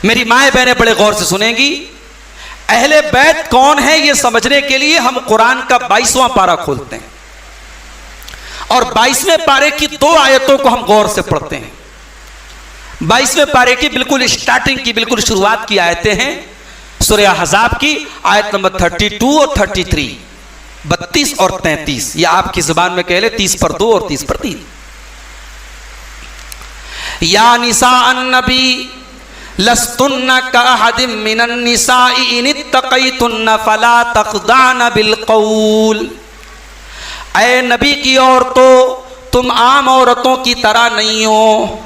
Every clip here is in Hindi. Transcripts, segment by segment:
मेरी माएँ बहनें बड़े गौर से सुनेंगी। अहले बैत कौन है ये समझने के लिए हम कुरान का 22वां पारा खोलते हैं और 22वें पारे की 2 आयतों को हम गौर से पढ़ते हैं। 22वें पारे की बिल्कुल स्टार्टिंग की, बिल्कुल शुरुआत की आयतें हैं सूरह अहज़ाब की आयत नंबर 32 और 33, 32 और 33, या आपकी जुबान में कह ले 30 पर 2 और 30 पर 3। या निसा अन्नबी लस्तुन्ना काहदिम मिनन निसाई इन इत्तक़ैतुन्ना फला तख़दान बिलक़ौल। ऐ नबी की औरतों, तुम आम औरतों की तरह नहीं हो।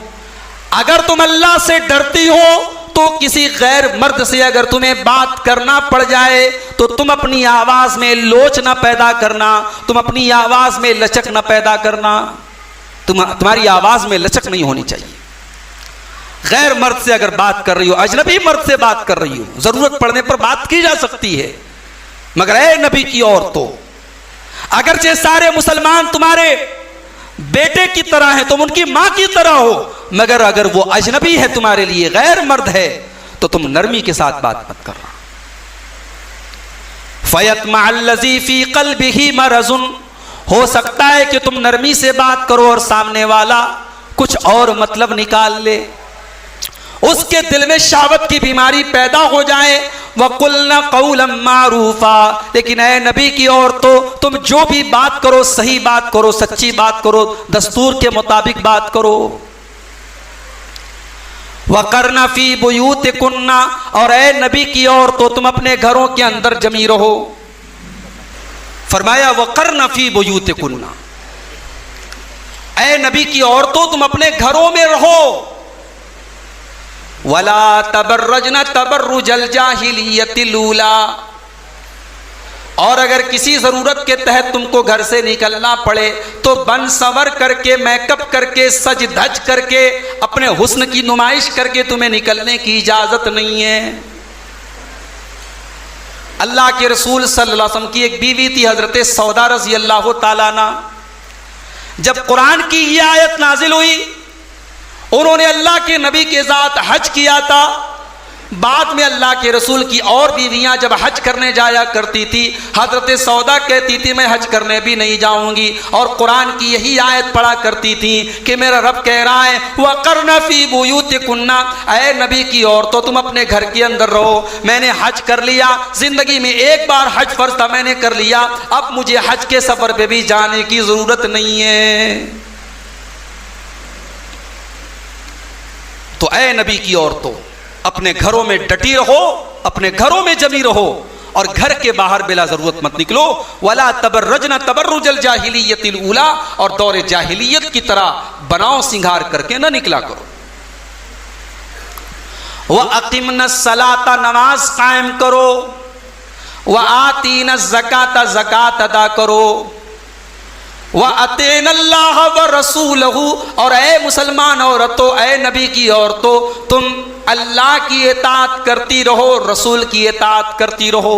अगर तुम अल्लाह से डरती हो तो किसी गैर मर्द से अगर तुम्हें बात करना पड़ जाए तो तुम अपनी आवाज में लोच न पैदा करना, तुम अपनी आवाज में लचक न पैदा करना। तुम्हारी आवाज में लचक नहीं होनी चाहिए। गैर मर्द से अगर बात कर रही हो, अजनबी मर्द से बात कर रही हो, जरूरत पड़ने पर बात की जा सकती है, मगर ऐ नबी की औरतों, अगरचे सारे मुसलमान तुम्हारे बेटे की तरह है, तुम उनकी मां की तरह हो, मगर अगर वो अजनबी है तुम्हारे लिए, गैर मर्द है, तो तुम नरमी के साथ बात मत करना। फयतमअल्लज़ी फी क़ल्बिही मरज़ुन, हो सकता है कि तुम नरमी से बात करो और सामने वाला कुछ और मतलब निकाल ले, उसके दिल में शहवत की बीमारी पैदा हो जाए। वक़ुलना क़ौलन मारूफा, लेकिन ऐ नबी की औरतों, तुम जो भी बात करो सही बात करो, सच्ची बात करो, दस्तूर के मुताबिक बात करो। वक़रना फ़ी बुयूतिकुन्ना, और ऐ नबी की औरतों तुम अपने घरों के अंदर जमी रहो। फरमाया वक़रना फ़ी बुयूतिकुन्ना, ऐ नबी की औरतों तुम अपने घरों में रहो। वला तबर्रजना तबर्रुजल जाहिलियतिल ऊला, और अगर किसी ज़रूरत के तहत तुमको घर से निकलना पड़े तो बन संवर करके, मेकअप करके, सज धज करके, अपने हुस्न की नुमाइश करके तुम्हें निकलने की इजाज़त नहीं है। अल्लाह के रसूल सल्लल्लाहु अलैहि वसल्लम की एक बीवी थी हज़रत सौदा रज़ी अल्लाह ताला अन्हा। जब कुरान की ये आयत नाजिल हुई, उन्होंने अल्लाह के नबी के साथ हज किया था। बाद में अल्लाह के रसूल की और बीवियां जब हज करने जाया करती थी, हजरत सौदा कहती थी मैं हज करने भी नहीं जाऊंगी, और कुरान की यही आयत पढ़ा करती थी कि मेरा रब कह रहा है वक़रना फ़ी बुयूतिकुन्ना, ऐ नबी की औरतों तुम अपने घर के अंदर रहो। मैंने हज कर लिया, जिंदगी में एक बार हज फर्ज था, मैंने कर लिया, अब मुझे हज के सफर पे भी जाने की जरूरत नहीं है। तो ऐ नबी की औरतों अपने घरों में डटी रहो, अपने घरों में जमी रहो, और घर के बाहर बिला जरूरत मत निकलो। वला तबर्रजना तबर्रुजल जाहिलियतिल ऊला, और दौरे जाहिलियत की तरह बनाओ सिंगार करके न निकला करो। वह अकीमन सलाता, नमाज कायम करो। वह आतीन ज़काता, ज़कात अदा करो। वह अतीन अल्लाह व रसूलहू, और ऐ मुसलमान औरतों, ऐ नबी की औरतों तुम अल्लाह की इताअत करती रहो, रसूल की इताअत करती रहो।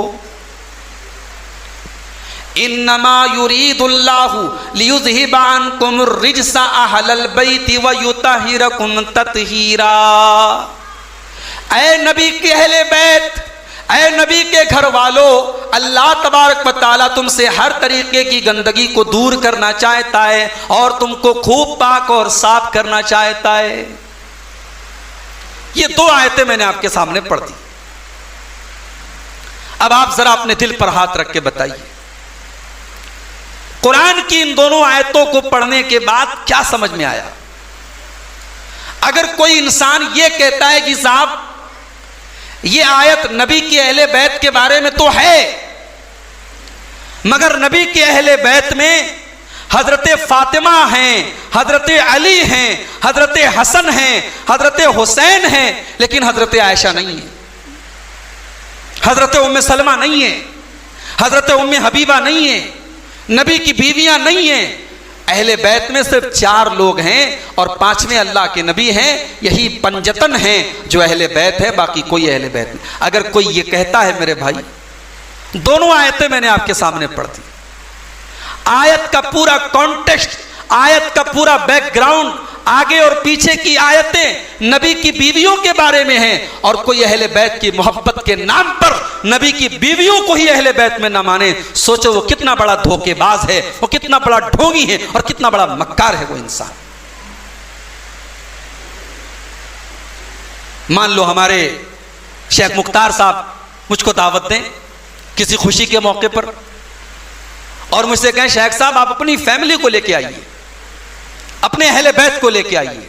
इन्नमा युरीदुल्लाहु लियुज़हिबा अन्कुम रिज्सा अहलल बैति व युतहिरकुम तत्हीरा। ऐ नबी के अहले बैत, ऐ नबी के घर वालों, अल्लाह तबारक व तआला तुमसे हर तरीके की गंदगी को दूर करना चाहता है और तुमको खूब पाक और साफ करना चाहता है। ये 2 आयतें मैंने आपके सामने पढ़ दी। अब आप जरा अपने दिल पर हाथ रख के बताइए, कुरान की इन दोनों आयतों को पढ़ने के बाद क्या समझ में आया? अगर कोई इंसान ये कहता है कि साहब ये आयत नबी के अहले बैत के बारे में तो है, मगर नबी के अहले बैत में हजरत फातिमा हैं, हजरत अली हैं, हजरत हसन हैं, हजरत हुसैन हैं, लेकिन हजरत आयशा नहीं है, हजरत उम्मे सलमा नहीं है, हजरत उम्मे हबीबा नहीं है, नबी की बीवियां नहीं हैं। अहले बैत में सिर्फ 4 लोग हैं और 5वें अल्लाह के नबी हैं। यही पंजतन हैं जो अहले बैत है, बाकी कोई अहले बैत नहीं। अगर कोई ये कहता है मेरे भाई, दोनों आयतें मैंने आपके सामने पढ़ दी, आयत का पूरा कॉन्टेक्स्ट आयत का पूरा बैकग्राउंड, आगे और पीछे की आयतें नबी की बीवियों के बारे में हैं, और कोई अहले बैत की मोहब्बत के नाम पर नबी की बीवियों को ही अहले बैत में ना माने, सोचो वो कितना बड़ा धोखेबाज है, वो कितना बड़ा ढोंगी है और कितना बड़ा मक्कार है वो इंसान। मान लो हमारे शेख मुख्तार साहब मुझको दावत दें किसी खुशी के मौके पर और मुझसे कहें शेख साहब आप अपनी फैमिली को लेके आइए, अपने अहले बैत को लेके आइए,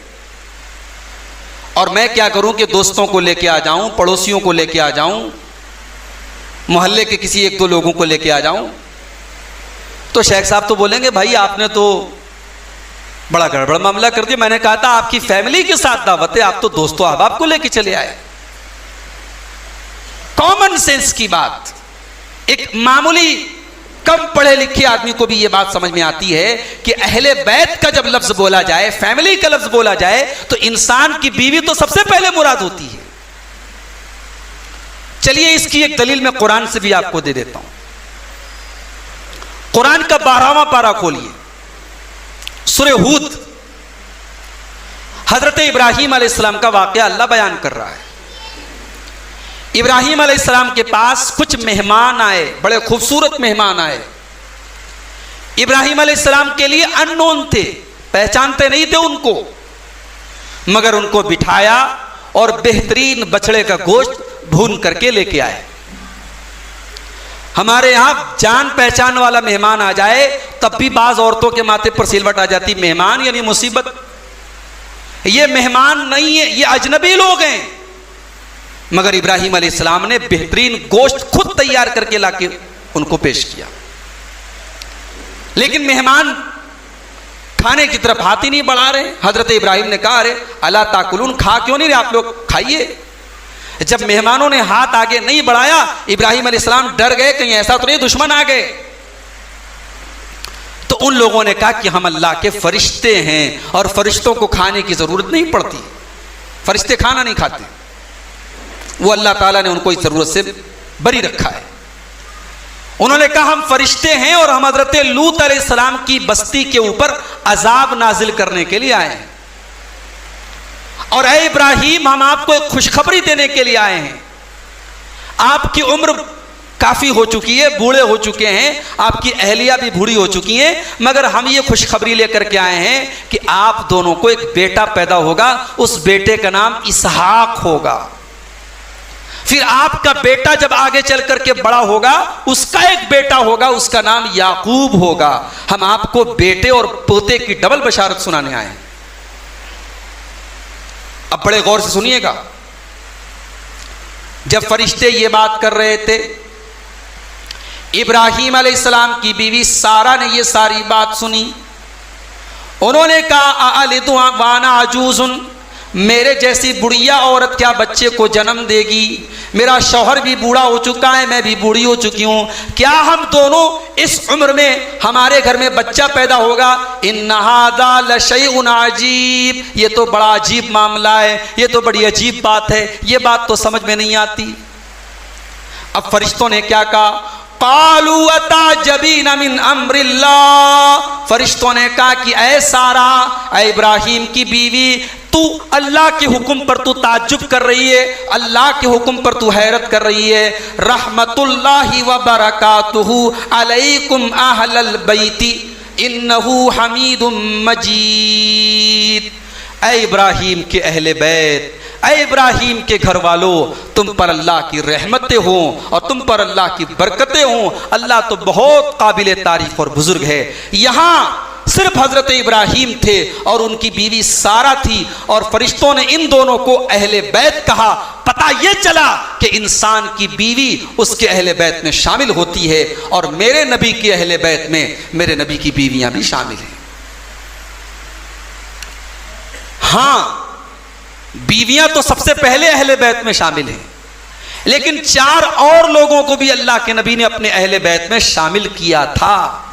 और मैं क्या करूं कि दोस्तों को लेके आ जाऊं, पड़ोसियों को लेके आ जाऊं, मोहल्ले के किसी एक दो लोगों को लेके आ जाऊं, तो शेख साहब तो बोलेंगे भाई आपने तो बड़ा गड़बड़ मामला कर दिया। मैंने कहा था आपकी फैमिली के साथ दावत है, आप तो दोस्तों अहबाब को लेके चले आए। कॉमन सेंस की बात, एक मामूली कम पढ़े लिखे आदमी को भी यह बात समझ में आती है कि अहले बैत का जब लफ्ज बोला जाए, फैमिली का लफ्ज बोला जाए, तो इंसान की बीवी तो सबसे पहले मुराद होती है। चलिए इसकी एक दलील मैं कुरान से भी आपको दे देता हूं। कुरान का 12वां पारा खोलिए, सूरे हूद। हजरत इब्राहिम अलैहिस्सलाम का वाकया अल्लाह बयान कर रहा है। इब्राहिम अलैहिस्सलाम के पास कुछ मेहमान आए, बड़े खूबसूरत मेहमान आए। इब्राहिम अलैहिस्सलाम के लिए अननोन थे, पहचानते नहीं थे उनको, मगर उनको बिठाया और बेहतरीन बछड़े का गोश्त भून करके लेके आए। हमारे यहां जान पहचान वाला मेहमान आ जाए तब भी बाज औरतों के माथे पर सिलवट आ जाती, मेहमान यानी मुसीबत। ये मेहमान नहीं है, ये अजनबी लोग हैं। मगर इब्राहिम अलैहिस्सलाम ने बेहतरीन गोश्त खुद तैयार करके लाके उनको पेश किया, लेकिन मेहमान खाने की तरफ हाथ ही नहीं बढ़ा रहे। हजरत इब्राहिम ने कहा अरे अला ताकुलून, खा क्यों नहीं रहे आप लोग, खाइए। जब मेहमानों ने हाथ आगे नहीं बढ़ाया, इब्राहिम अलैहिस्सलाम डर गए कहीं ऐसा तो नहीं दुश्मन आ गए। तो उन लोगों ने कहा कि हम अल्लाह के फरिश्ते हैं और फरिश्तों को खाने की जरूरत नहीं पड़ती, फरिश्ते खाना नहीं खाते, वो अल्लाह ताला ने उनको इस जरूरत से बरी रखा है। उन्होंने कहा हम फरिश्ते हैं और हम हजरत लूत अलैहिस्सलाम की बस्ती के ऊपर अजाब नाजिल करने के लिए आए हैं, और ऐ इब्राहिम हम आपको एक खुशखबरी देने के लिए आए हैं। आपकी उम्र काफी हो चुकी है, बूढ़े हो चुके हैं, आपकी अहलिया भी बूढ़ी हो चुकी हैं, मगर हम ये खुशखबरी लेकर के आए हैं कि आप दोनों को एक बेटा पैदा होगा, उस बेटे का नाम इसहाक होगा। फिर आपका बेटा जब आगे चल करके बड़ा होगा, उसका एक बेटा होगा, उसका नाम याकूब होगा। हम आपको बेटे और पोते की डबल बशारत सुनाने आए हैं। अब बड़े गौर से सुनिएगा। जब फरिश्ते ये बात कर रहे थे, इब्राहिम अलैहिस्सलाम की बीवी सारा ने ये सारी बात सुनी। उन्होंने कहा अलिदु वाना अजूजुन, मेरे जैसी बुढ़िया औरत क्या बच्चे को जन्म देगी? मेरा शौहर भी बूढ़ा हो चुका है, मैं भी बूढ़ी हो चुकी हूँ, क्या हम दोनों इस उम्र में हमारे घर में बच्चा पैदा होगा? इन्ना हाज़ा लशैउन अजीब, ये तो बड़ा अजीब मामला है, ये तो बड़ी अजीब बात है, ये बात तो समझ में नहीं आती। अब फरिश्तों ने क्या कहा? कालू अताजबीन मिन अम्रिल्लाह, फरिश्तों ने कहा कि ऐ सारा, ऐ इब्राहिम की बीवी, तू अल्लाह के हुक्म पर तू ताज्जुब कर रही है, अल्लाह के हुक्म पर तू हैरत कर रही है। रहमतुल्लाहि व बरकातुहु अलैकुम अहलल बैती इन्नहु हमीदुम मजीद। ऐ इब्राहिम के अहले बैत, ऐ इब्राहिम के घर वालों, तुम पर अल्लाह की रहमतें हों और तुम पर अल्लाह की बरकतें हों। अल्लाह तो बहुत काबिल तारीफ और बुजुर्ग है। यहाँ सिर्फ हजरत इब्राहिम थे और उनकी बीवी सारा थी, और फरिश्तों ने इन दोनों को अहले बैत कहा। पता यह चला कि इंसान की बीवी उसके अहले बैत में शामिल होती है, और मेरे नबी के अहले बैत में मेरे नबी की बीवियां भी शामिल हैं। हाँ, बीवियां तो सबसे पहले अहले बैत में शामिल हैं, लेकिन 4 और लोगों को भी अल्लाह के नबी ने अपने अहले बैत में शामिल किया था।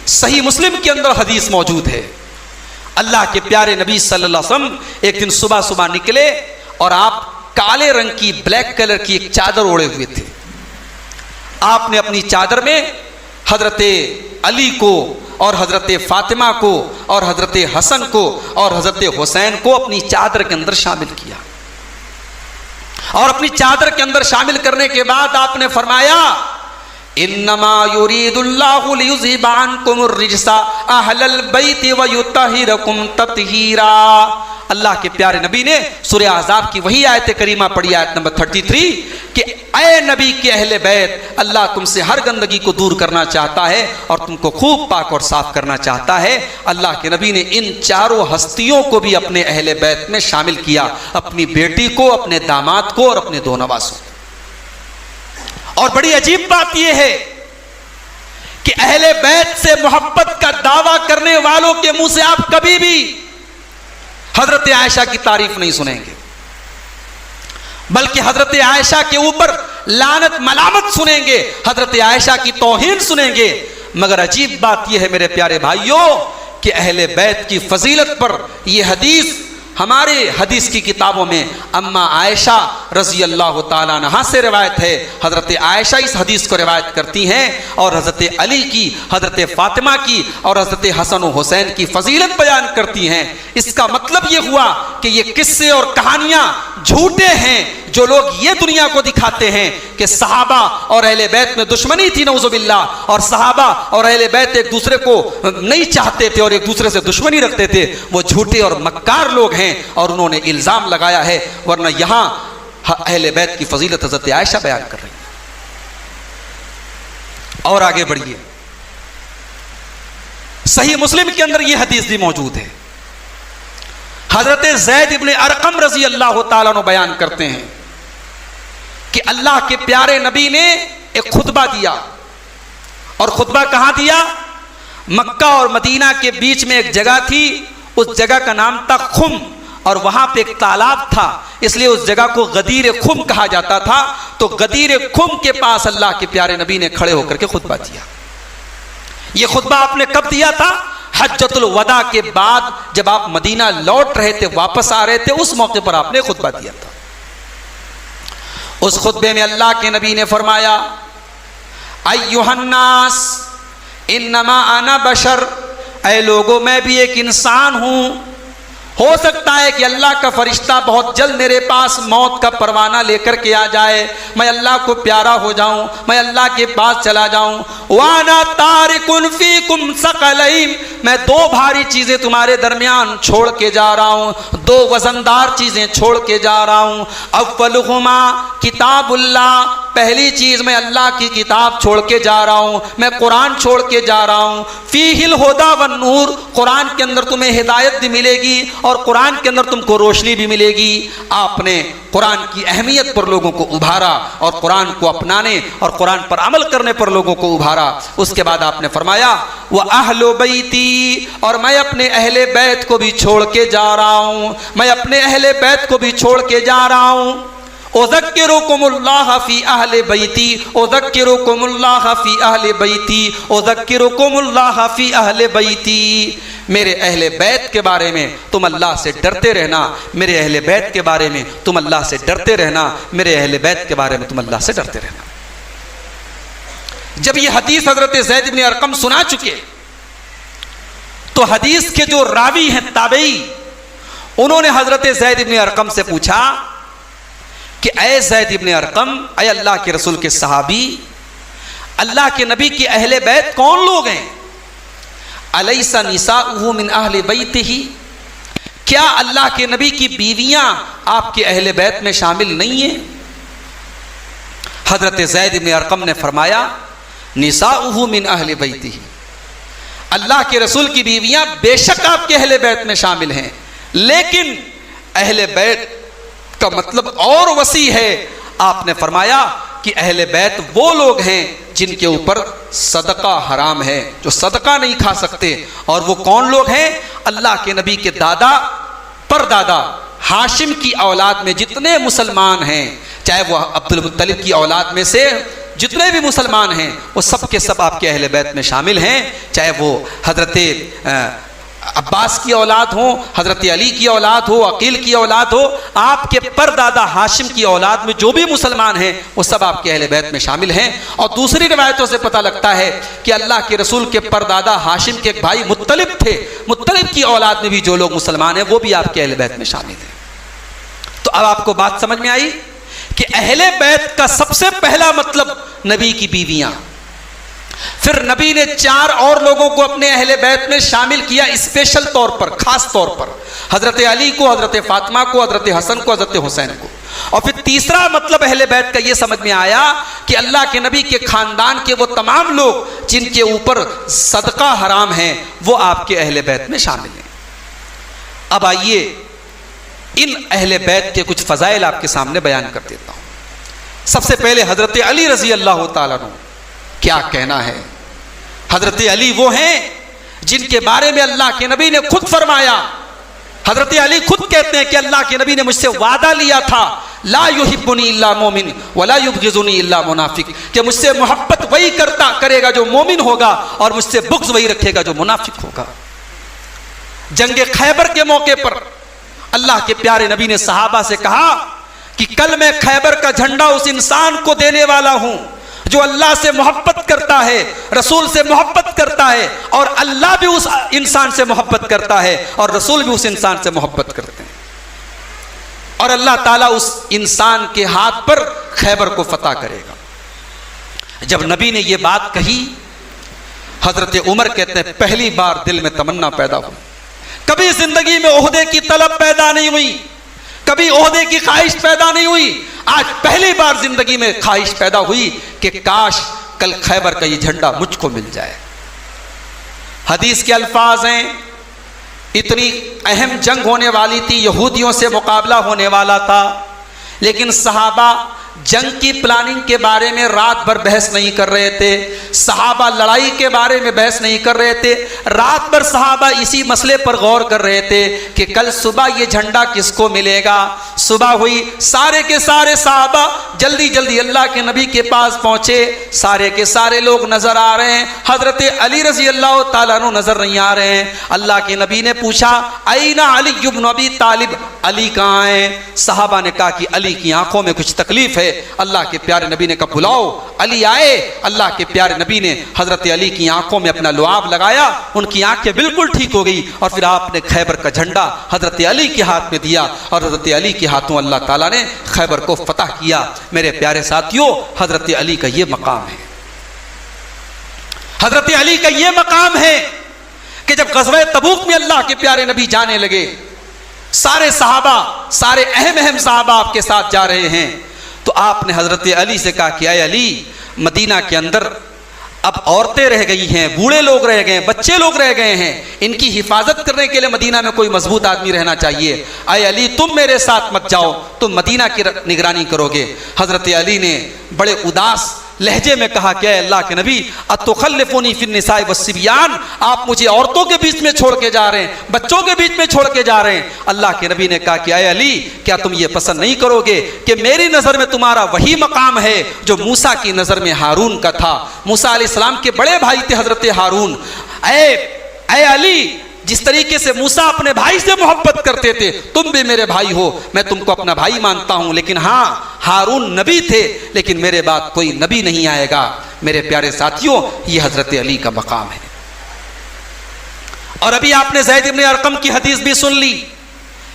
सही मुस्लिम के अंदर हदीस मौजूद है, अल्लाह के प्यारे नबी सल्लल्लाहु अलैहि वसल्लम एक दिन सुबह सुबह निकले और आप काले रंग की, ब्लैक कलर की एक चादर ओढ़े हुए थे। आपने अपनी चादर में हजरत अली को और हज़रत फ़ातिमा को और हज़रत हसन को और हज़रत हुसैन को अपनी चादर के अंदर शामिल किया। और अपनी चादर के अंदर शामिल करने के बाद आपने फरमाया, इन्नमा युरीदुल्लाहु लियुज़हिबा अन्कुमुर रिजसा अहलल बैति व युत्तहिरकुम तत्हीरा। अल्लाह के प्यारे नबी ने सूरह अहज़ाब की वही आयत करीमा पढ़ी, आयत नंबर 33, कि ऐ नबी के अहले बैत, अल्लाह तुमसे हर गंदगी को दूर करना चाहता है और तुमको खूब पाक और साफ करना चाहता है। अल्लाह के नबी ने इन चारों हस्तियों को भी अपने अहले बैत में शामिल किया, अपनी बेटी को, अपने दामाद को और अपने दो नवासों को। और बड़ी अजीब बात यह है कि अहले बैत से मोहब्बत का दावा करने वालों के मुंह से आप कभी भी हजरत आयशा की तारीफ नहीं सुनेंगे, बल्कि हजरत आयशा के ऊपर लानत मलामत सुनेंगे, हजरत आयशा की तौहीन सुनेंगे। मगर अजीब बात यह है मेरे प्यारे भाइयों कि अहले बैत की फजीलत पर यह हदीस हमारे हदीस की किताबों में अम्मा आयशा रज़ी अल्लाह ताला अन्हा से रिवायत है। हज़रत आयशा इस हदीस को रिवायत करती हैं और हज़रत अली की, हज़रत फ़ातिमा की और हज़रत हसन और हुसैन की फजीलत बयान करती हैं। इसका मतलब ये हुआ कि ये किस्से और कहानियाँ झूठे हैं जो लोग ये दुनिया को दिखाते हैं कि सहाबा और अहले बैत में दुश्मनी थी नऊज़ुबिल्लाह, और सहाबा और अहले बैत एक दूसरे को नहीं चाहते थे और एक दूसरे से दुश्मनी रखते थे। वो झूठे और मक्कार लोग हैं और उन्होंने इल्जाम लगाया है, वरना यहां अहले बैत की फजीलत हज़रत आयशा बयान कर रही है। और आगे बढ़िए, सही मुस्लिम के अंदर यह हदीस भी मौजूद है। हजरत ज़ैद इब्न अरकम रज़ी अल्लाह ताला अन्हु बयान करते हैं कि अल्लाह के प्यारे नबी ने एक खुतबा दिया, और खुतबा कहां दिया? मक्का और मदीना के बीच में एक जगह थी, उस जगह का नाम था खुम, और वहां पे एक तालाब था, इसलिए उस जगह को गदीर खुम कहा जाता था। तो गदीर खुम के पास अल्लाह के प्यारे नबी ने खड़े होकर के खुतबा दिया। यह खुतबा आपने कब दिया था? हज्जतुल वदा के बाद, जब आप मदीना लौट रहे थे, वापस आ रहे थे, उस मौके पर आपने खुतबा दिया था। उस खुतबे में अल्लाह के नबी ने फरमाया, अय्युहन्नास इन्नमा अना बशर, ऐ लोगों मैं भी एक इंसान हूं। हो सकता है कि अल्लाह का फरिश्ता बहुत जल्द मेरे पास मौत का परवाना लेकर के आ जाए, मैं अल्लाह को प्यारा हो जाऊं, मैं अल्लाह के पास चला जाऊं। वाना तारिकुन फीकुम सकलैन, मैं दो भारी चीजें तुम्हारे दरमियान छोड़ के जा रहा हूं, दो वजनदार चीजें छोड़ के जा रहा हूं। अव्वलुहुमा किताबुल्लाह, पहली चीज मैं अल्लाह की किताब छोड़ के जा रहा हूं, मैं कुरान छोड़ के जा रहा हूं। फीहिल हुदा वन नूर, कुरान के अंदर तुम्हें हिदायत भी मिलेगी और कुरान के अंदर तुमको रोशनी भी मिलेगी। आपने कुरान की अहमियत पर लोगों को उभारा और कुरान को अपनाने और कुरान पर अमल करने पर लोगों को उभारा। उसके बाद आपने फरमाया, वह अहलो बैती, और मैं अपने अहले बैत को भी छोड़ के जा रहा हूं, मैं अपने अहले बैत को भी छोड़ के जा रहा हूं। उज़क्किरुकुमुल्लाह फी अहले बैती, उज़क्किरुकुमुल्लाह फी अहले बैती, उज़क्किरुकुमुल्लाह फी अहले बैती। मेरे अहले बैत के बारे में तुम अल्लाह से डरते रहना, मेरे अहले बैत के बारे में तुम अल्लाह से डरते रहना, मेरे अहले बैत के बारे में तुम अल्लाह से डरते रहना। जब यह हदीस हजरत ज़ैद इब्न अरकम सुना चुके, तो हदीस के जो रावी हैं ताबई, उन्होंने हजरत ज़ैद इब्न अरकम से पूछा कि ऐ ज़ैद इब्न अरकम, ऐ अल्लाह के रसूल के सहाबी, अल्लाह के नबी के अहले बैत कौन लोग हैं? अलैसा निसाउहु मिन अहले बैतिही, क्या अल्लाह के नबी की बीवियां आपके अहले बैत में शामिल नहीं हैं? हजरत ज़ैद इब्न अरकम ने फरमाया, निसाउहु मिन अहले बैतिही, अल्लाह के रसूल की बीवियां बेशक आपके अहले बैत में शामिल हैं, लेकिन अहले बैत का मतलब और वसी है। आपने फरमाया कि अहले बैत वो लोग हैं जिनके ऊपर सदका हराम है, जो सदका नहीं खा सकते। और वो कौन लोग हैं? अल्लाह के नबी के दादा परदादा हाशिम की औलाद में जितने मुसलमान हैं, चाहे वो अब्दुल मुत्तलिब की औलाद में से जितने भी मुसलमान हैं, वो सब के सब आपके अहले बैत में शामिल हैं। चाहे वो हजरत अब्बास की औलाद हो, हज़रत अली की औलाद हो, अकील की औलाद हो, आपके परदादा हाशिम की औलाद में जो भी मुसलमान हैं वो सब आपके अहले बैत में शामिल हैं। और दूसरी रिवायतों से पता लगता है कि अल्लाह के रसूल के परदादा हाशिम के एक भाई मुत्तलिब थे, मुत्तलिब की औलाद में भी जो लोग मुसलमान हैं वो भी आपके अहले बैत में शामिल हैं। तो अब आपको बात समझ में आई कि अहले बैत का सबसे पहला मतलब नबी की बीवियां। फिर नबी ने 4 और लोगों को अपने अहले बैत में शामिल किया, स्पेशल तौर पर, खास तौर पर, हजरत अली को, हजरत फातिमा को, हजरत हसन को, हजरत हुसैन को। और फिर तीसरा मतलब अहले बैत का यह समझ में आया कि अल्लाह के नबी के खानदान के वो तमाम लोग जिनके ऊपर सदका हराम है वो आपके अहले बैत में शामिल हैं। अब आइए इन अहले बैत के कुछ फजाइल आपके सामने बयान कर देता हूं। सबसे पहले हजरत अली रजी अल्लाह ताला अन्हु, क्या कहना है। हजरत अली वो हैं जिनके बारे में अल्लाह के नबी ने खुद फरमाया। हजरत अली खुद कहते हैं कि अल्लाह के नबी ने मुझसे वादा लिया था, ला युहिब्बुनी इल्ला मोमिन वला युबग़िज़ुनी इल्ला मुनाफिक, कि मुझसे मोहब्बत वही करेगा जो मोमिन होगा और मुझसे बुग़्ज़ वही रखेगा जो मुनाफिक होगा। जंगे खैबर के मौके पर अल्लाह के प्यारे नबी ने सहाबा से कहा कि कल मैं खैबर का झंडा उस इंसान को देने वाला हूं जो अल्लाह से मोहब्बत करता है, रसूल से मोहब्बत करता है, और अल्लाह भी उस इंसान से मोहब्बत करता है और रसूल भी उस इंसान से मोहब्बत करते हैं, और अल्लाह ताला उस इंसान के हाथ पर खैबर को फतह करेगा। जब नबी ने यह बात कही, हजरत उमर कहते हैं पहली बार दिल में तमन्ना पैदा हुई। कभी जिंदगी में ओहदे की तलब पैदा नहीं हुई, कभी ओहदे की ख्वाहिश पैदा नहीं हुई, आज पहली बार जिंदगी में ख्वाहिश पैदा हुई कि काश कल खैबर का ये झंडा मुझको मिल जाए। हदीस के अल्फाज हैं, इतनी अहम जंग होने वाली थी, यहूदियों से मुकाबला होने वाला था, लेकिन सहाबा जंग की प्लानिंग के बारे में रात भर बहस नहीं कर रहे थे, सहाबा लड़ाई के बारे में बहस नहीं कर रहे थे, रात भर सहाबा इसी मसले पर गौर कर रहे थे कि कल सुबह ये झंडा किसको मिलेगा। सुबह हुई, सारे के सारे सहाबा जल्दी जल्दी अल्लाह के नबी के पास पहुंचे। सारे के सारे लोग नजर आ रहे हैं, हजरत अली रजी अल्लाह ताला अन्हु नजर नहीं आ रहे हैं। अल्लाह के नबी ने पूछा, आईना अली इब्न अबी तालिब, अली कहाँ है? सहाबा ने कहा कि अली की आंखों में कुछ तकलीफ है। अल्लाह के प्यारे नबी ने कहा बुलाओ। अली आए। अल्लाह के प्यारे नबी ने हजरत अली की आंखों में अपना लुआब लगाया, उनकी आंखें बिल्कुल ठीक हो गई, और फिर आपने खैबर का झंडा हजरत अली के हाथ में दिया और हजरत अली के हाथों अल्लाह ताला ने खैबर को फतह किया। मेरे प्यारे साथियों, हजरत अली का यह मकाम है, हजरत अली का यह मकाम है कि जब ग़ज़वा तबूक में अल्लाह के प्यारे नबी जाने लगे, सारे सहाबा, सारे अहम सहाबा आपके साथ जा रहे हैं, तो आपने हजरत अली से कहा कि अय अली, मदीना के अंदर अब औरतें रह गई हैं, बूढ़े लोग रह गए हैं, बच्चे लोग रह गए हैं, इनकी हिफाजत करने के लिए मदीना में कोई मजबूत आदमी रहना चाहिए। अय अली, तुम मेरे साथ मत जाओ, तुम मदीना की निगरानी करोगे। हजरत अली ने बड़े उदास लहजे में कहा कि अल्लाह के नबी, अतुखल्लिफूनी फिन निसाई वस्सिबियान, आप मुझे औरतों के बीच में छोड़ के जा रहे हैं, बच्चों के बीच में छोड़ के जा रहे हैं। अल्लाह के नबी ने कहा कि अय अली, क्या तुम ये पसंद नहीं करोगे कि मेरी नज़र में तुम्हारा वही मकाम है जो मूसा की नज़र में हारून का था। मूसा अलैहिस्सलाम के बड़े भाई थे हजरत हारून। अय अली, जिस तरीके से मूसा अपने भाई से मोहब्बत करते थे, तुम भी मेरे भाई हो, मैं तुमको अपना भाई मानता हूं, लेकिन हाँ, हारून नबी थे, लेकिन मेरे बाद कोई नबी नहीं आएगा। मेरे प्यारे साथियों, ये हजरत अली का मकाम है। और अभी आपने ज़ैद इब्न अरकम की हदीस भी सुन ली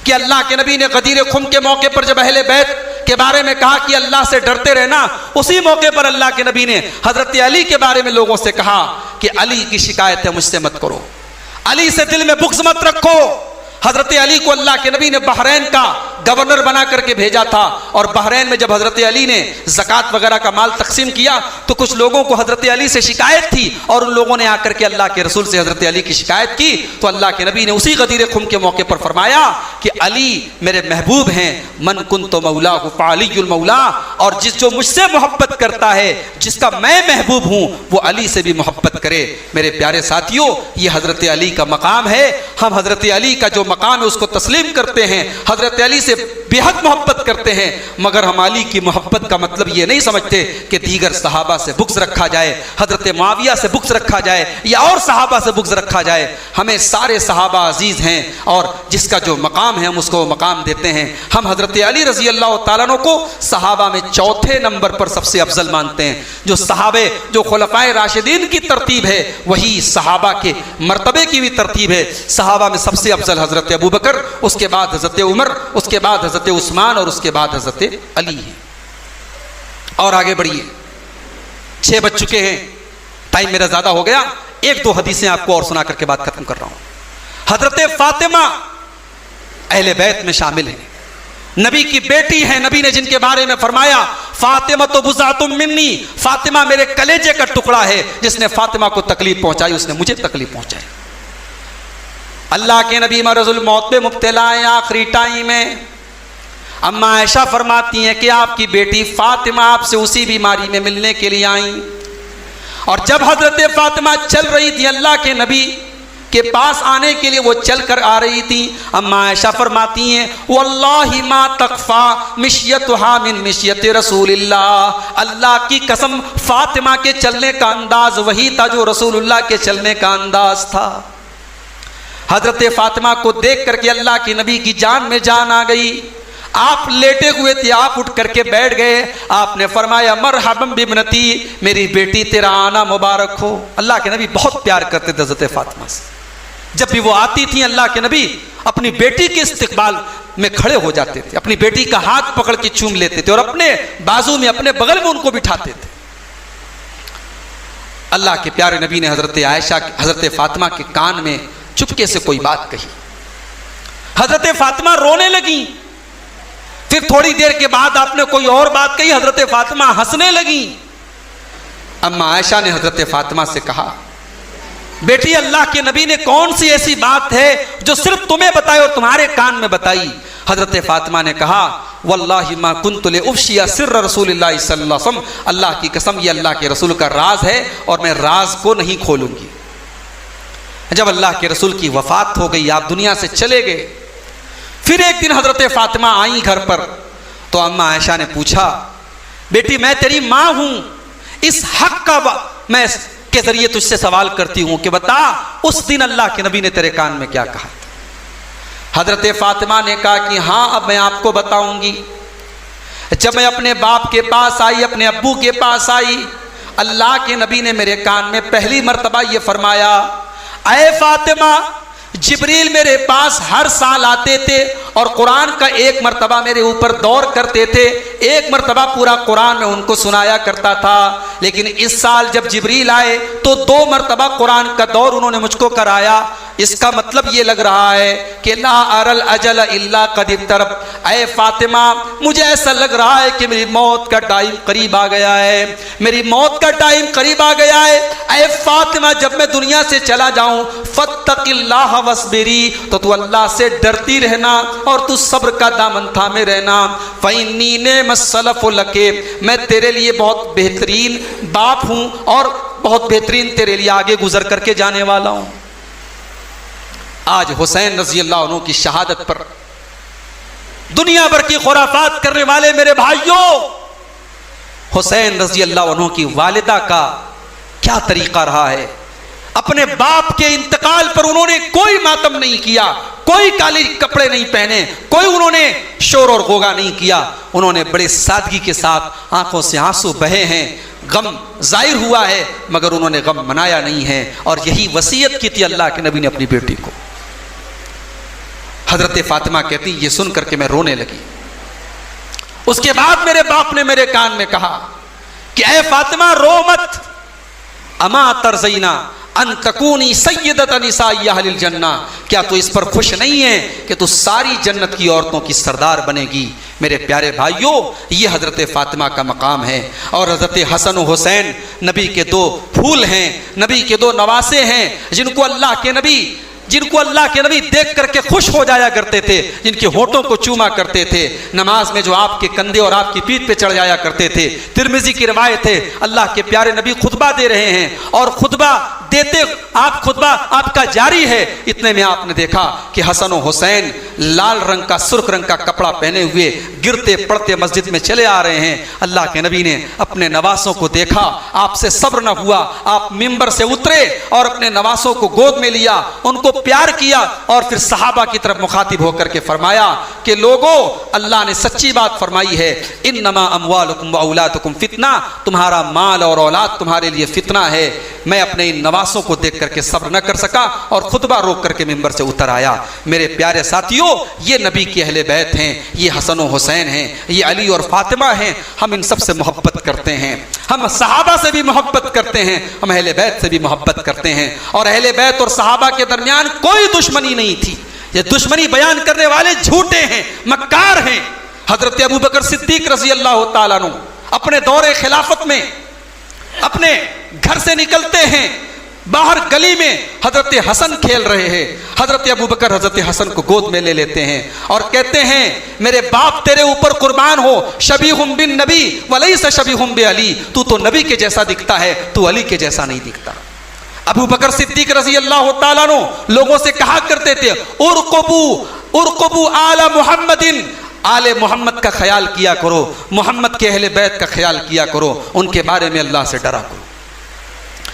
कि अल्लाह के नबी ने गदीर खुम के मौके पर जब अहले बैत के बारे में कहा कि अल्लाह से डरते रहना, उसी मौके पर अल्लाह के नबी ने हजरत अली के बारे में लोगों से कहा कि अली की शिकायत है, मुझसे मत करो, अली से दिल में बुग़्ज़ मत रखो। हजरत अली को अल्लाह के नबी ने बहरैन का गवर्नर बना करके भेजा था, और बहरैन में जब हजरत अली ने ज़कात वगैरह का माल तकसीम किया तो कुछ लोगों को हजरत अली से शिकायत थी, और उन लोगों ने आकर के अल्लाह के रसूल से हजरत अली की शिकायत की। तो अल्लाह के नबी ने उसी गदीर खुम के मौके पर फरमाया कि अली मेरे महबूब हैं, मन कुन्तु मौलाहु फ़अलियुल मौला, और जो मुझसे मोहब्बत करता है, जिसका मैं महबूब हूँ, वो अली से भी मोहब्बत करे। मेरे प्यारे साथियों, ये हजरत अली का मकाम है। हम हजरत अली का जो मकाम है उसको तस्लीम करते हैं, हजरत अली से बेहद मोहब्बत करते हैं, मगर हम अली की मोहब्बत का मतलब ये नहीं समझते कि दीगर सहाबा से बुग़्ज़ रखा जाए, हज़रत मुआविया से बुग़्ज़ रखा जाए या और सहाबा से बुग़्ज़ रखा जाए। हमें सारे सहाबा अजीज़ हैं और जिसका जो मकाम है हम उसको मकाम देते हैं। हम हज़रत अली रज़ी अल्लाह तआला अन्हु को सहाबा में चौथे नंबर पर सबसे अफजल मानते हैं। जो सहाबे, जो खुलफाए राशिदीन की तरतीब है वही सहाबा के मर्तबे की भी तरतीब है। सहाबा में सबसे अफजल हज़रत अबू बकर, उसके बाद हज़रत उमर, उसके बाद हज़रत उस्मान और उसके बाद हज़रत अली है। और आगे बढ़िए, 6 बज चुके हैं, टाइम मेरा ज़्यादा हो गया। 1-2 हदीसें आपको और सुना करके बात खत्म कर रहा हूँ। हज़रत फातिमा अहले बैत में शामिल हैं, नबी की बेटी है। नबी ने जिनके बारे में फरमाया फातिमा तो बुज़ातुम मिन्नी, फातिमा मेरे कलेजे का टुकड़ा है। जिसने फातिमा को तकलीफ पहुंचाई उसने मुझे तकलीफ पहुंचाई। अल्लाह के नबी मरज़ुल मौत पे मुब्तला हैं आखिरी टाइम में। अम्मा आयशा फरमाती हैं कि आपकी बेटी फातिमा आपसे उसी बीमारी में मिलने के लिए आई, और जब हज़रत फातिमा चल रही थी अल्लाह के नबी के पास आने के लिए, वो चल कर आ रही थी, अम्मा आयशा फरमाती हैं वल्लाहि मा तकफा मिश्यतुहा मिन मिश्यत रसूलिल्लाह, अल्लाह की कसम फातिमा के चलने का अंदाज वही था जो रसूलुल्लाह के चलने का अंदाज था। हज़रत फातिमा को देख करके अल्लाह के नबी की जान में जान आ गई। आप लेटे हुए थे, आप उठ करके बैठ गए। आपने फरमाया मरहबम बिबनती, मेरी बेटी तेरा आना मुबारक हो। अल्लाह के नबी बहुत प्यार करते थे हज़रत फातिमा से। जब भी वो आती थी अल्लाह के नबी अपनी बेटी के इस्तकबाल में खड़े हो जाते थे, अपनी बेटी का हाथ पकड़ के चूम लेते थे और अपने बाजू में, अपने बगल में उनको बिठाते थे। अल्लाह के प्यारे नबी ने हज़रत आयशा, हज़रत फातिमा के कान में चुपके से कोई बात कही। हज़रत फातिमा रोने लगी। फिर थोड़ी देर के बाद आपने कोई और बात कही, हज़रत फातिमा हंसने लगी। अम्मा आयशा ने हज़रत फातिमा से कहा बेटी अल्लाह के नबी ने कौन सी ऐसी बात है जो सिर्फ तुम्हें बताई और तुम्हारे कान में बताई? हज़रत फातिमा ने कहा वल्लाहि मा कुन्तु लिउफ़शिया सिर्र रसूलिल्लाह सल्लल्लाहु अलैहि वसल्लम, अल्लाह की कसम ये अल्लाह के रसूल का राज है और मैं राज को नहीं खोलूंगी। जब अल्लाह के रसूल की वफ़ात हो गई, आप दुनिया से चले गए, फिर एक दिन हज़रत फातिमा आई घर पर, तो अम्मा आयशा ने पूछा बेटी मैं तेरी माँ हूँ, इस हक का मैं के जरिए तुझसे सवाल करती हूँ कि बता उस दिन अल्लाह के नबी ने तेरे कान में क्या कहा? हज़रत फातिमा ने कहा कि हाँ अब मैं आपको बताऊंगी। जब मैं अपने बाप के पास आई, अपने अब्बू के पास आई, अल्लाह के नबी ने मेरे कान में पहली मर्तबा ये फरमाया ऐ फातिमा, जिब्रील मेरे पास हर साल आते थे और कुरान का एक मर्तबा मेरे ऊपर दौर करते थे, एक मर्तबा पूरा कुरान में उनको सुनाया करता था। लेकिन इस साल जब जिब्रील आए तो 2 मर्तबा कुरान का दौर उन्होंने मुझको कराया। इसका मतलब ये लग रहा है कि ला अरल अजल इल्ला कद इक़्तरब, ऐ फातिमा मुझे ऐसा लग रहा है कि मेरी मौत का टाइम करीब आ गया है, मेरी मौत का टाइम करीब आ गया है। ऐ फातिमा जब मैं दुनिया से चला जाऊं फत्तकिल्लाह वस्बिरी, तो तू अल्लाह से डरती रहना और तू सब्र का दामन थामे रहना। फ़इन्नी नेमस्सलफ़ु लके, मैं तेरे लिए बहुत बेहतरीन बाप हूँ और बहुत बेहतरीन तेरे लिए आगे गुजर करके जाने वाला हूँ। आज हुसैन रज़ी अल्लाह अन्हु की शहादत पर दुनिया भर की खुराफात करने वाले मेरे भाइयों, हुसैन रज़ी अल्लाह अन्हु की वालिदा का क्या तरीका रहा है। अपने बाप के इंतकाल पर उन्होंने कोई मातम नहीं किया, कोई काले कपड़े नहीं पहने, कोई उन्होंने शोर और गोगा नहीं किया। उन्होंने बड़े सादगी के साथ, आंखों से आंसू बहे हैं, गम जाहिर हुआ है मगर उन्होंने गम मनाया नहीं है। और यही वसीयत की थी अल्लाह के नबी ने अपनी बेटी को। हज़रत फातिमा कहती ये सुन करके मैं रोने लगी। उसके बाद मेरे बाप ने मेरे कान में कहा कि ऐ फातिमा रो मत, अमा तरज़ीना अन तकूनी सय्यदत निसाई अहलिल जन्ना, क्या तू इस पर खुश नहीं है कि तू सारी जन्नत की औरतों की सरदार बनेगी? मेरे प्यारे भाइयों, ये हज़रत फातिमा का मकाम है। और हज़रत हसन हुसैन नबी के 2 फूल हैं, नबी के 2 नवासे हैं, जिनको अल्लाह के नबी देख करके खुश हो जाया करते थे, जिनके होठों को चूमा करते थे, नमाज में जो आपके कंधे और आपकी पीठ पे चढ़ जाया करते थे। तिरमिज़ी की रिवायत है, अल्लाह के प्यारे नबी खुतबा दे रहे हैं और खुतबा देते, आप खुतबा आपका जारी है, इतने में आपने देखा कि हसन और हुसैन लाल रंग का, सुर्ख रंग का कपड़ा पहने हुए गिरते पड़ते मस्जिद में चले आ रहे हैं। अल्लाह के नबी ने अपने नवासों को देखा, आपसे सब्र न हुआ, आप मिंबर से उतरे और अपने नवासों को गोद में लिया, उनको प्यार किया और फिर सहाबा की तरफ मुखातिब होकर के फरमाया कि लोगों, अल्लाह ने सच्ची बात फरमाई है, इन्नमा अमवालुकुम व औलादुकुम फितना, तुम्हारा माल और औलाद तुम्हारे लिए फितना है। मैं अपने इन नवासों को देख करके सब्र न कर सका और खुतबा रोक करके मिंबर से उतर आया। मेरे प्यारे साथियों, ये नबी की अहले बैत हैं, ये हसन और हुसैन हैं, ये अली और फातिमा हैं। हम इन सब से मोहब्बत करते हैं, हम सहाबा से भी मोहब्बत करते हैं, हम अहले बैत से भी मोहब्बत करते हैं। और अहले बैत और सहाबा के दरमियान कोई दुश्मनी नहीं थी। ये दुश्मनी बयान करने वाले झूठे हैं, मक्कार हैं। हजरत अबू बकर सिद्दीक रज़ी अल्लाह ताला अन्हु अपने दौरे खिलाफत में अपने घर से निकलते हैं, बाहर गली में हजरत हसन खेल रहे हैं। हजरत अबू बकर हजरत हसन को गोद में ले लेते हैं और कहते हैं, मेरे बाप तेरे ऊपर कुर्बान हो, शबीहुम बिन नबी वलैसा शबीहुम बि अली, तू तो नबी के जैसा दिखता है, तू अली के जैसा नहीं दिखता। अबू बकर सिद्दीक रज़ी अल्लाह ताला अन्हु लोगों से कहा करते थे, उरकुबू आला मुहम्मदिन, आले मोहम्मद का ख्याल किया करो, मोहम्मद के अहले बैत का ख्याल किया करो, उनके बारे में अल्लाह से डरा करो।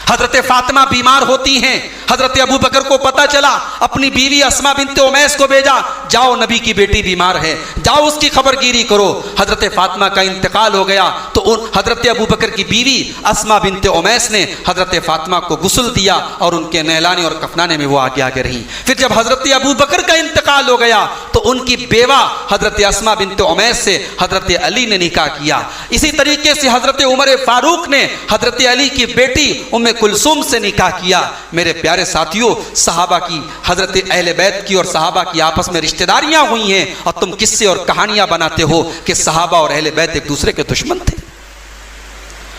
हजरत फातिमा बीमार होती हैं, हजरत अबू बकर को पता चला, अपनी बीवी अस्मा बिनते उमैस को भेजा, जाओ नबी की बेटी बीमार है, जाओ उसकी खबरगिरी करो। हजरत फातिमा का इंतकाल हो गया तो हजरत अबू बकर की बीवी अस्मा बिनते उमैस ने हजरत फातिमा को गुस्ल दिया और उनके नहलाने और कफनाने में वो आगे आगे रही। फिर जब हजरत अबू बकर का इंतकाल हो गया तो उनकी बेवा हजरत अस्मा बिनते उमैस से हजरत अली ने निकाह किया। इसी तरीके से हजरत उमर फारूक ने हजरत अली की बेटी उम्मे कुलसूम से निकाह किया। मेरे प्यारे साथियों, सहाबा की, हजरत अहले बैत की और सहाबा की आपस में रिश्तेदारियां हुई हैं और तुम किस्से और कहानियां बनाते हो कि सहाबा और अहले बैत एक दूसरे के दुश्मन थे।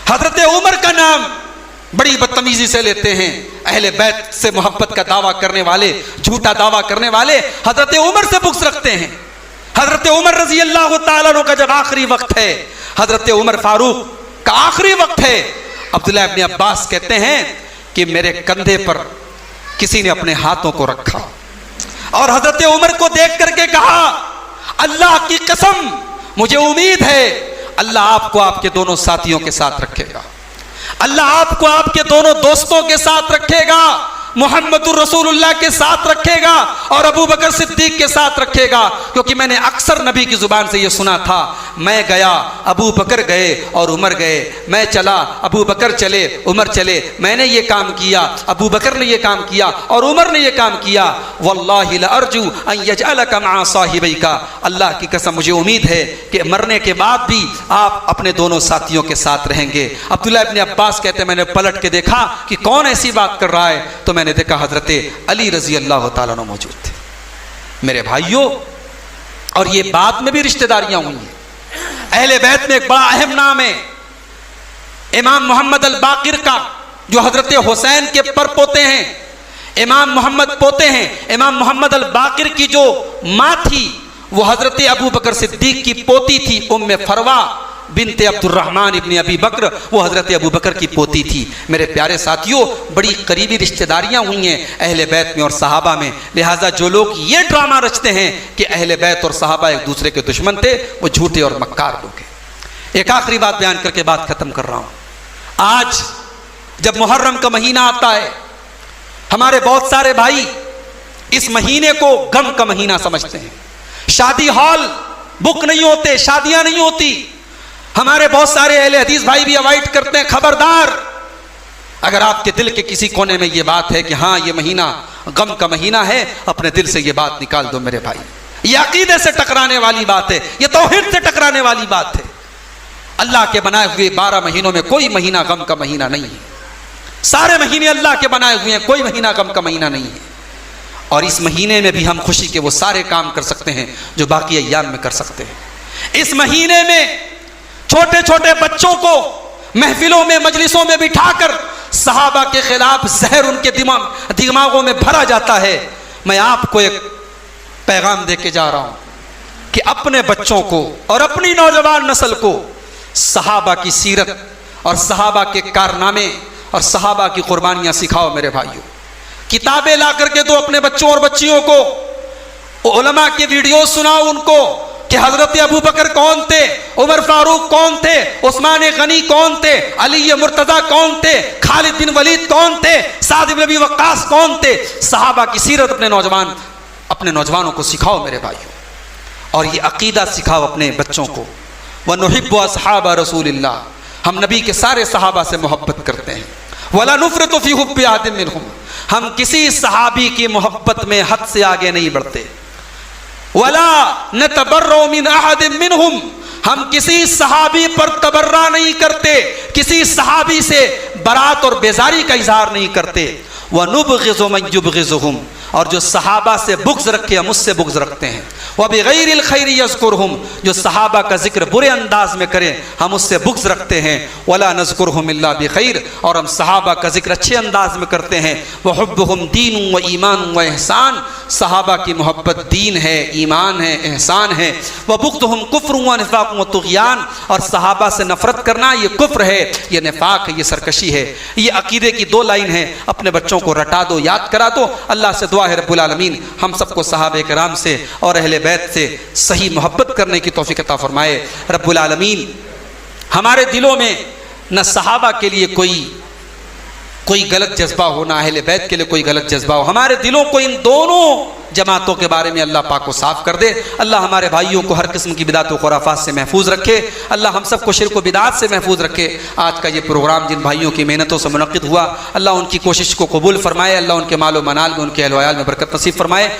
हजरत उमर का नाम बड़ी बदतमीजी से लेते हैं। अहले बैत से मोहब्बत का दावा करने वाले, झूठा दावा करने वाले हजरत उमर से बुग़्ज़ रखते हैं। हजरत उमर रज़ी अल्लाह ताला अन्हु का जब आखिरी वक्त है, हजरत उमर फारूक का आखिरी वक्त है, अब्दुल्लाह इब्न अब्बास कहते हैं कि मेरे कंधे पर किसी ने अपने हाथों को रखा और हजरत उमर को देख करके कहा, अल्लाह की कसम मुझे उम्मीद है अल्लाह आपको आपके दोनों साथियों के साथ रखेगा, अल्लाह आपको आपके दोनों दोस्तों के साथ रखेगा, मुहम्मदुर रसूलुल्लाह के साथ रखेगा और अबू बकर सिद्दीक के साथ रखेगा। क्योंकि मैंने अक्सर नबी की जुबान से ये सुना था, मैं गया अबू बकर गए और उमर गए, मैं चला अबू बकर चले उमर चले, मैंने ये काम किया, अबू बकर ने ये काम किया और उमर ने ये काम किया। वल्लाहि लअरजू अन यजअलका मअ साहिबैका, अल्लाह की कसम मुझे उम्मीद है कि मरने के बाद भी आप अपने दोनों साथियों के साथ रहेंगे। अब्दुल्लाह इब्न अब्बास कहते हैं, मैंने पलट के देखा कि कौन ऐसी बात कर रहा है, तो मैंने देखा हजरत अली रजी अल्लाह ताला अन्हु मौजूद थे। मेरे भाइयों, और ये बाद में भी रिश्तेदारियां हुई हैं। अहले बैत में एक बड़ा अहम नाम है इमाम मोहम्मद अल बाकिर का, जो हजरत हुसैन के परपोते हैं, इमाम मोहम्मद पोते हैं। इमाम मोहम्मद अल बाकिर की जो माँ थी वो हजरत अबू बकर सिद्दीक की पोती थी, उम्मे फरवा बिनते अब्दुर्रहमान इब्न अबी बकर, वो हजरत अबू बकर की पोती थी। मेरे प्यारे साथियों, बड़ी करीबी रिश्तेदारियां हुई हैं अहले बैत में और सहाबा में। लिहाजा जो लोग ये ड्रामा रचते हैं कि अहले बैत और सहाबा एक दूसरे के दुश्मन थे, वो झूठे और मक्कार लोग हैं। एक आखिरी बात बयान करके बात खत्म कर रहा हूं। आज जब मुहर्रम का महीना आता है, हमारे बहुत सारे भाई इस महीने को गम का महीना समझते हैं। शादी हॉल बुक नहीं होते, शादियां नहीं होती। हमारे बहुत सारे अहले हदीस भाई भी अवॉइड करते हैं। खबरदार, अगर आपके दिल के किसी कोने में ये बात है कि हाँ ये महीना गम का महीना है, अपने दिल से ये बात निकाल दो मेरे भाई। ये अकीदे से टकराने वाली बात है, ये तौहीद से टकराने वाली बात है। अल्लाह के बनाए हुए 12 महीनों में कोई महीना गम का महीना नहीं है। सारे महीने अल्लाह के बनाए हुए हैं, कोई महीना गम का महीना नहीं है। और इस महीने में भी हम खुशी के वो सारे काम कर सकते हैं जो बाकी अय्याम में कर सकते हैं। इस महीने में छोटे छोटे बच्चों को महफिलों में, मजलिसों में बिठाकर सहाबा के खिलाफ जहर उनके दिमागों में भरा जाता है। मैं आपको एक पैगाम दे के जा रहा हूं कि अपने बच्चों को और अपनी नौजवान नस्ल को सहाबा की सीरत और सहाबा के कारनामे और सहाबा की कुर्बानियाँ सिखाओ मेरे भाइयों। किताबें ला करके दो अपने बच्चों और बच्चियों को, उलमा के वीडियो सुनाओ उनको कि हजरत अबू बकर कौन थे, उमर फारूक कौन थे, उस्मान गनी कौन थे, अली मुर्तजा कौन थे, खालिद बिन वलीद कौन थे, साद बिन अबी वक्कास कौन थे। सहाबा की सीरत अपने नौजवानों को सिखाओ मेरे भाइयों, और ये अकीदा सिखाओ अपने बच्चों को। व नुहिब्बु अस्हाब रसूलिल्लाह, हम नबी के सारे सहाबा से मोहब्बत करते हैं। वला नुफ़रितु फ़ी हुब्बि अहदिन मिनहुम, हम किसी सहाबी की मोहब्बत में हद से आगे नहीं बढ़ते। वला नतबर्रउ मिन अहदिन मिनहुम, हम किसी सहाबी पर तबर्रा नहीं करते, किसी सहाबी से बरात और बेजारी का इजहार नहीं करते। व नुबग़िज़ु मन युबग़िज़ुहुम, और जो सहाबा से बुग़्ज़ रखे हम उससे बुग़्ज़ रखते हैं। व बिग़ैरिल ख़ैरि यज़्कुरुहुम, जो सहाबा का जिक्र बुरे अंदाज में करें हम उससे बुग़्ज़ रखते हैं। वला नज़्कुरुहुम इल्ला बिख़ैर, और हम सहाबा का जिक्र अच्छे अंदाज में करते हैं। व हुब्बुहुम दीनुन व ईमानुन व इहसान, सहाबा की मोहब्बत दीन है, ईमान है, एहसान है। व बुग़्ज़ुहुम कुफ़्रुन व निफ़ाक़ुन व तुग़यान, और सहाबा से नफ़रत करना ये कुफ्र है, ये निफ़ाक़ है, ये सरकशी है। ये अक़ीदे की 2 लाइन है, अपने बच्चों को रटा दो, याद करा दो। अल्लाह से दुआ है रब्बुल आलमीन हम सबको सहाबे किराम से और अहले बैत से सही मोहब्बत करने की तौफ़ीक़ अता फ़रमाए। रब्बुल आलमीन हमारे दिलों में न सहाबा के लिए कोई गलत जज्बा हो, ना अहले बैत के लिए कोई गलत जज्बा हो। हमारे दिलों को इन दोनों जमातों के बारे में अल्लाह पाक को साफ़ कर दे। अल्लाह हमारे भाइयों को हर किस्म की बिदात व खुराफात से महफूज रखे। अल्लाह हम सबको शिर्क व बिदात से महफूज रखे। आज का ये प्रोग्राम जिन भाइयों की मेहनतों से मुनक़्क़िद हुआ, अल्लाह उनकी कोशिश को कबूल फरमाए। अल्लाह उनके मालो मनाल में, उनके अहल व अयाल में बरकत नसीब फरमाए।